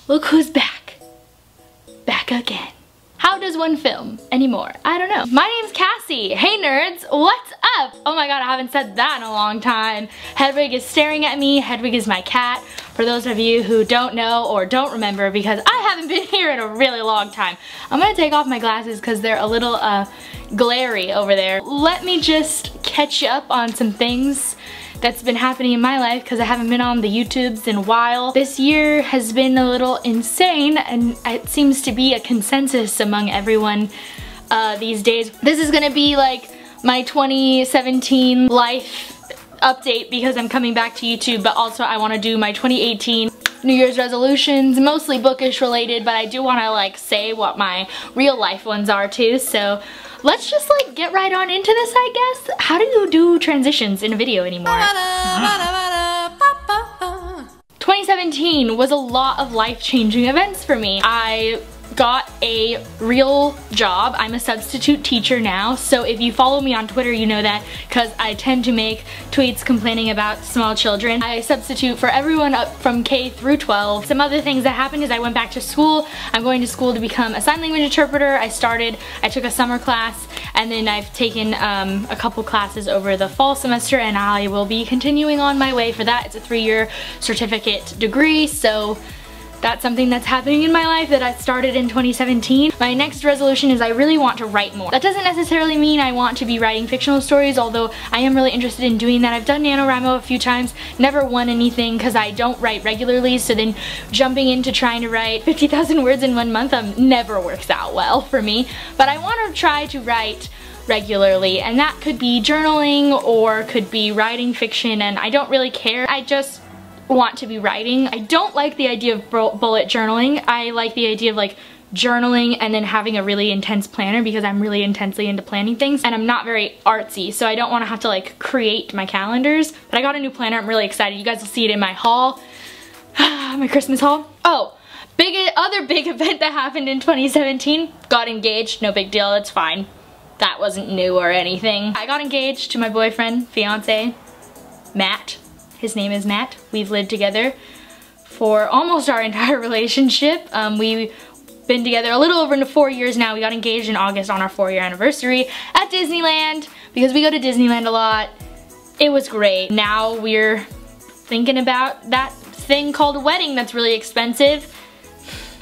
Look who's back. Back again. How does one film anymore? I don't know. My name's Cassie. Hey nerds, what's up? Oh my god, I haven't said that in a long time. Hedwig is staring at me. Hedwig is my cat. For those of you who don't know or don't remember, because I haven't been here in a really long time. I'm gonna take off my glasses because they're a little glary over there. Let me just catch you up on some things that's been happening in my life because I haven't been on the YouTubes in a while. This year has been a little insane and it seems to be a consensus among everyone these days. This is gonna be like my 2017 life update because I'm coming back to YouTube, but also I want to do my 2018 New Year's resolutions, mostly bookish related, but I do want to like say what my real life ones are too. So let's just like get right on into this, I guess. How do you do transitions in a video anymore? 2017 was a lot of life-changing events for me. I got a real job. I'm a substitute teacher now, so if you follow me on Twitter, you know that because I tend to make tweets complaining about small children. I substitute for everyone up from K through 12. Some other things that happened is I went back to school. I'm going to school to become a sign language interpreter. I took a summer class, and then I've taken a couple classes over the fall semester, and I will be continuing on my way for that. It's a 3-year certificate degree, so that's something that's happening in my life that I started in 2017. My next resolution is I really want to write more. That doesn't necessarily mean I want to be writing fictional stories, although I am really interested in doing that. I've done NaNoWriMo a few times, never won anything because I don't write regularly, so then jumping into trying to write 50,000 words in 1 month never works out well for me. But I want to try to write regularly, and that could be journaling or could be writing fiction, and I don't really care. I just want to be writing. I don't like the idea of bullet journaling. I like the idea of like journaling and then having a really intense planner because I'm really intensely into planning things and I'm not very artsy, so I don't want to have to like create my calendars. But I got a new planner. I'm really excited. You guys will see it in my haul. My Christmas haul. Oh, other big event that happened in 2017. Got engaged. No big deal. It's fine. That wasn't new or anything. I got engaged to my boyfriend, fiance, Matt. His name is Matt. We've lived together for almost our entire relationship. We've been together a little over 4 years now. We got engaged in August on our 4-year anniversary at Disneyland because we go to Disneyland a lot. It was great. Now we're thinking about that thing called a wedding that's really expensive.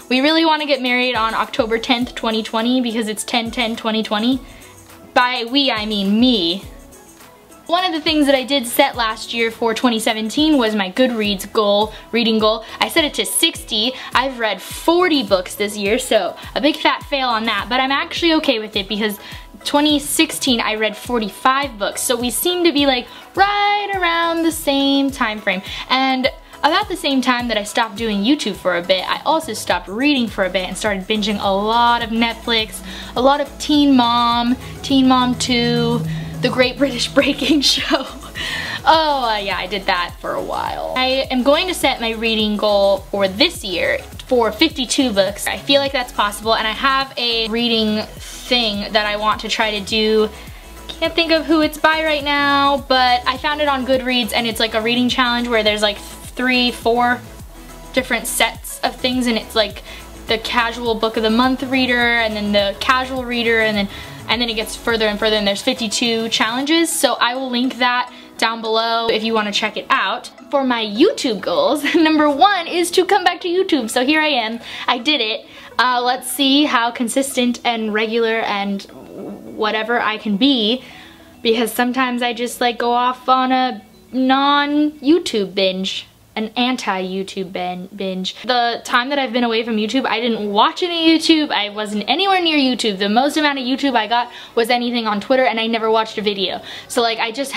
We really want to get married on October 10th, 2020 because it's 10/10/2020. By we, I mean me. One of the things that I did set last year for 2017 was my Goodreads reading goal. I set it to 60. I've read 40 books this year, so a big fat fail on that, but I'm actually okay with it because 2016 I read 45 books, so we seem to be like right around the same time frame. And about the same time that I stopped doing YouTube for a bit, I also stopped reading for a bit and started binging a lot of Netflix, a lot of Teen Mom 2, The Great British Baking Show. Oh yeah, I did that for a while. I am going to set my reading goal for this year for 52 books. I feel like that's possible, and I have a reading thing that I want to try to do. Can't think of who it's by right now, but I found it on Goodreads, and it's like a reading challenge where there's like 3-4 different sets of things, and it's like the casual book of the month reader, and then the casual reader, and then it gets further and further, and there's 52 challenges, so I will link that down below if you want to check it out. For my YouTube goals, number 1 is to come back to YouTube, so here I am. I did it. Let's see how consistent and regular and whatever I can be, because sometimes I just like go off on a non-YouTube binge. An anti-YouTube binge. The time that I've been away from YouTube, I didn't watch any YouTube. I wasn't anywhere near YouTube. The most amount of YouTube I got was anything on Twitter, and I never watched a video. So like I just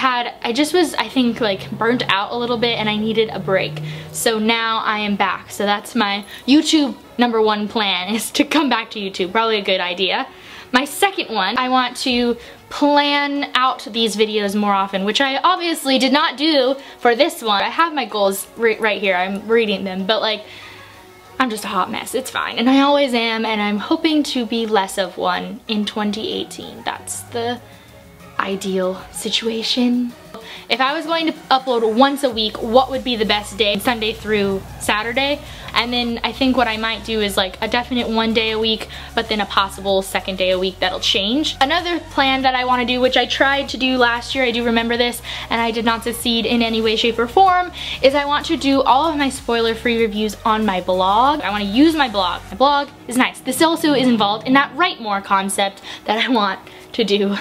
was, I think, like burnt out a little bit, and I needed a break. So now I am back. So that's my YouTube number 1 plan, is to come back to YouTube. Probably a good idea. My second one, I want to plan out these videos more often, which I obviously did not do for this one. I have my goals right here, I'm reading them, but like, I'm just a hot mess, it's fine. And I always am, and I'm hoping to be less of one in 2018. That's the ideal situation. if I was going to upload once a week, what would be the best day? Sunday through Saturday. And then I think what I might do is like a definite one day a week, but then a possible second day a week that'll change. Another plan that I want to do, which I tried to do last year, I do remember this, and I did not succeed in any way, shape, or form, is I want to do all of my spoiler-free reviews on my blog. I want to use my blog. My blog is nice. This also is involved in that write more concept that I want to do.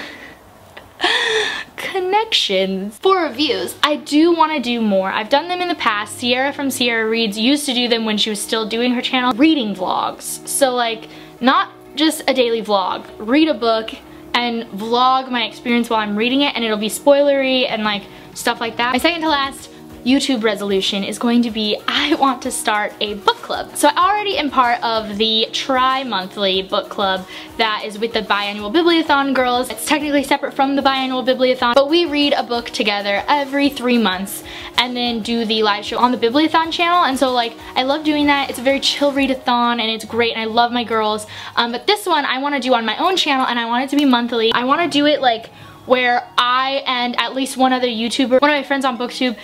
Connections. For reviews, I do want to do more. I've done them in the past. Sierra from Sierra Reads used to do them when she was still doing her channel. Reading vlogs. So like, not just a daily vlog. Read a book and vlog my experience while I'm reading it, and it'll be spoilery and like stuff like that. My second to last YouTube resolution is going to be I want to start a book club. So I already am part of the tri-monthly book club that is with the Biannual Bibliothon girls. It's technically separate from the Biannual Bibliothon, but we read a book together every 3 months and then do the live show on the Bibliothon channel. And so like, I love doing that. It's a very chill readathon and it's great and I love my girls. But this one I want to do on my own channel and I want it to be monthly. I want to do it like where I and at least one other YouTuber, one of my friends on BookTube,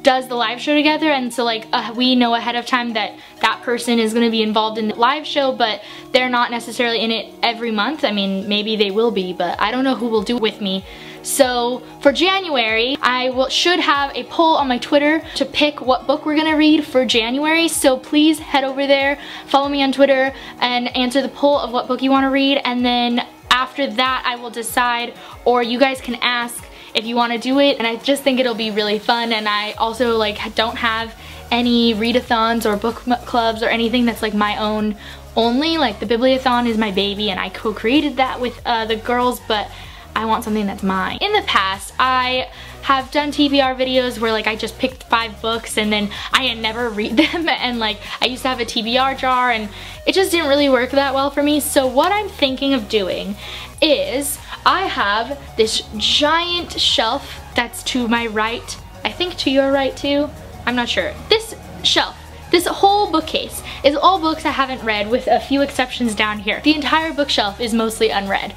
does the live show together, and so like we know ahead of time that that person is going to be involved in the live show, but they're not necessarily in it every month. I mean, maybe they will be, but I don't know who will do it with me. So for January, I should have a poll on my Twitter to pick what book we're gonna read for January, so please head over there, follow me on Twitter, and answer the poll of what book you want to read, and then after that I will decide, or you guys can ask if you want to do it, and I just think it'll be really fun. And I also like don't have any readathons or book clubs or anything that's like my own only. Like the Bibliothon is my baby and I co-created that with the girls, but I want something that's mine. In the past, I have done TBR videos where like I just picked 5 books and then I never read them, and like I used to have a TBR jar and it just didn't really work that well for me. So what I'm thinking of doing is I have this giant shelf that's to my right, I think to your right too, I'm not sure. This shelf, this whole bookcase is all books I haven't read with a few exceptions down here. The entire bookshelf is mostly unread.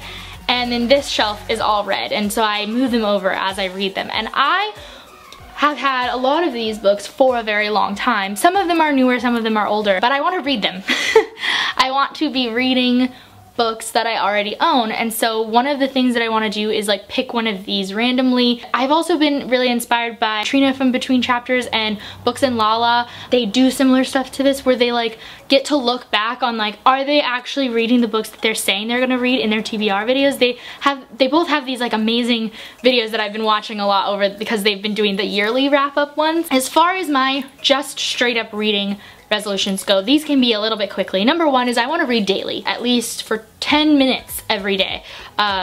And then this shelf is all read, and so I move them over as I read them. And I have had a lot of these books for a very long time. Some of them are newer, some of them are older, but I want to read them. I want to be reading books that I already own, and so one of the things that I want to do is like pick one of these randomly. I've also been really inspired by Trina from Between Chapters and Books and Lala. They do similar stuff to this where they like get to look back on like, are they actually reading the books that they're saying they're gonna read in their TBR videos? They both have these like amazing videos that I've been watching a lot over because they've been doing the yearly wrap-up ones. As far as my just straight up reading resolutions go, these can be a little bit quickly. Number one is I want to read daily, at least for 10 minutes every day.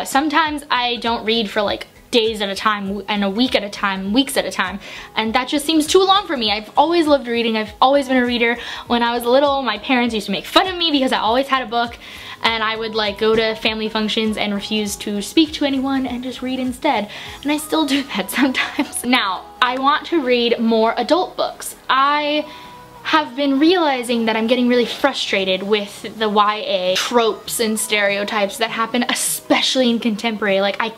Sometimes I don't read for like days at a time and a week at a time, weeks at a time, and that just seems too long for me. I've always loved reading. I've always been a reader. When I was little, my parents used to make fun of me because I always had a book, and I would like go to family functions and refuse to speak to anyone and just read instead, and I still do that sometimes. Now, I want to read more adult books. I have been realizing that I'm getting really frustrated with the YA tropes and stereotypes that happen, especially in contemporary. Like I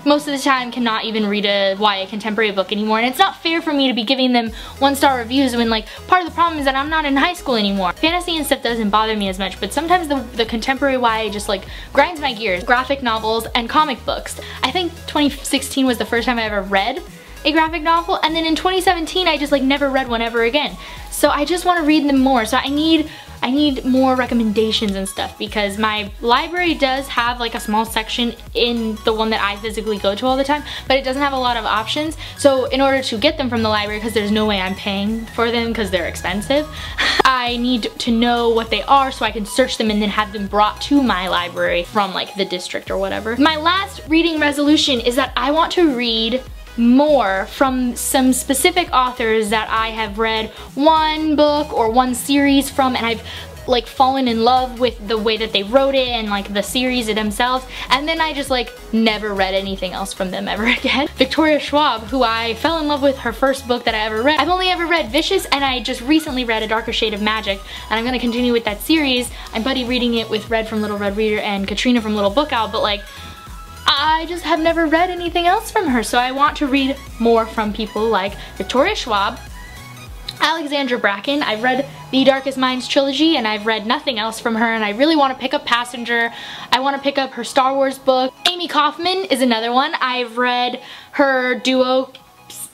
most of the time cannot even read a YA contemporary book anymore, and it's not fair for me to be giving them 1-star reviews when like part of the problem is that I'm not in high school anymore. Fantasy and stuff doesn't bother me as much, but sometimes the contemporary YA just like grinds my gears. Graphic novels and comic books. I think 2016 was the first time I ever read a graphic novel, and then in 2017 I just like never read one ever again. So I just want to read them more. So I need more recommendations and stuff, because my library does have like a small section in the one that I physically go to all the time, but it doesn't have a lot of options. So in order to get them from the library, because there's no way I'm paying for them because they're expensive, I need to know what they are so I can search them and then have them brought to my library from like the district or whatever. My last reading resolution is that I want to read more from some specific authors that I have read one book or one series from, and I've like fallen in love with the way that they wrote it and like the series themselves, and then I just like never read anything else from them ever again. Victoria Schwab, who I fell in love with her first book that I ever read. I've only ever read Vicious, and I just recently read A Darker Shade of Magic, and I'm gonna continue with that series. I'm buddy reading it with Red from Little Red Reader and Katrina from Little Book Owl, but like I just have never read anything else from her, so I want to read more from people like Victoria Schwab, Alexandra Bracken. I've read the Darkest Minds trilogy and I've read nothing else from her, and I really want to pick up Passenger. I want to pick up her Star Wars book. Amy Kaufman is another one. I've read her duo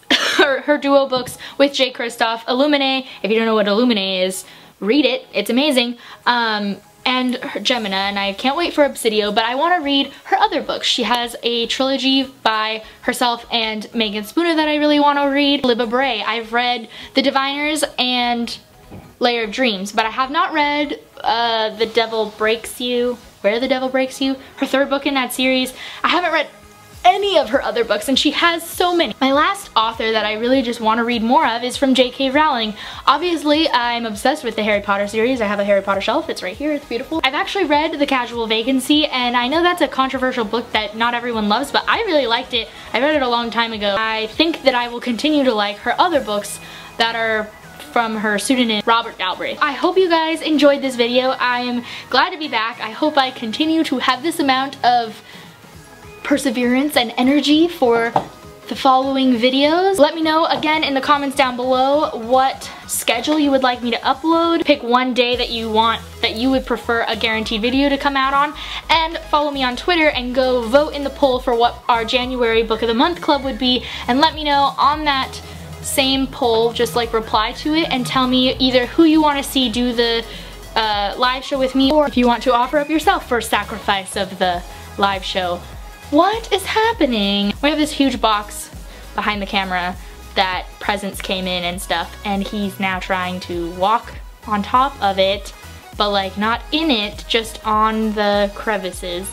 books with Jay Kristoff. Illumine, if you don't know what Illumine is, read it. It's amazing. And her Gemina, and I can't wait for Obsidio, but I want to read her other books. She has a trilogy by herself and Megan Spooner that I really want to read. Libba Bray. I've read The Diviners and Layer of Dreams, but I have not read The Devil Breaks You, Where the Devil Breaks You, her third book in that series. I haven't read any of her other books, and she has so many. My last author that I really just want to read more of is from J.K. Rowling. Obviously, I'm obsessed with the Harry Potter series. I have a Harry Potter shelf. It's right here. It's beautiful. I've actually read The Casual Vacancy, and I know that's a controversial book that not everyone loves, but I really liked it. I read it a long time ago. I think that I will continue to like her other books that are from her pseudonym Robert Galbraith. I hope you guys enjoyed this video. I am glad to be back. I hope I continue to have this amount of perseverance and energy for the following videos. Let me know again in the comments down below what schedule you would like me to upload. Pick one day that you would prefer a guaranteed video to come out on, and follow me on Twitter and go vote in the poll for what our January Book of the Month club would be, and let me know on that same poll, just like reply to it and tell me either who you want to see do the live show with me, or if you want to offer up yourself for sacrifice of the live show. What is happening? We have this huge box behind the camera that presents came in and stuff, and he's now trying to walk on top of it, but like not in it, just on the crevices,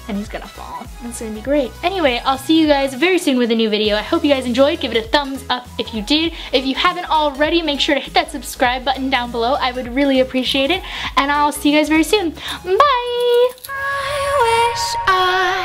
and he's gonna fall. It's gonna be great. Anyway, I'll see you guys very soon with a new video. I hope you guys enjoyed. Give it a thumbs up if you did. If you haven't already, make sure to hit that subscribe button down below. I would really appreciate it, and I'll see you guys very soon. Bye! I wish I